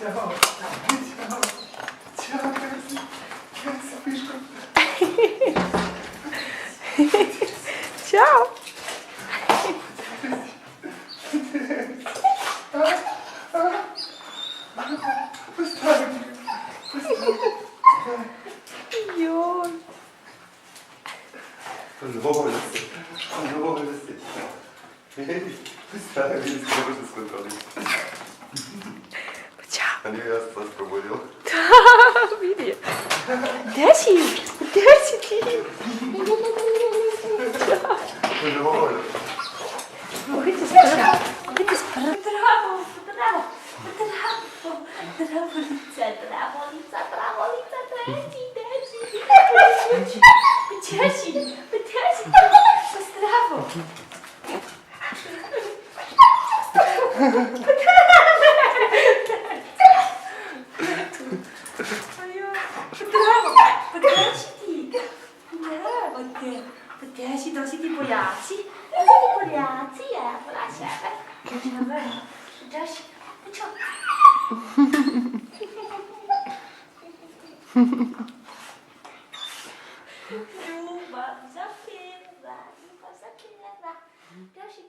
Ciao. Ciao. Ciao, grazie. Grazie, Fishko. Ciao! Поставь. Йой! Новости. Новости. Поставь, я можно сконтролировать. Ciao! А я вас пробудил. Vedi? Desi! Desi! Ciao! Довольно. Che ti spara? Che ti spara? Bravo, bravo, bravo, bravo Lizza, bravo Lizza, bravo Lizza, Desi, bravo. Bravo, Desi, dosi ti bojaci, lasciare. Desi, ciao. Luba, zapiewa, Desi,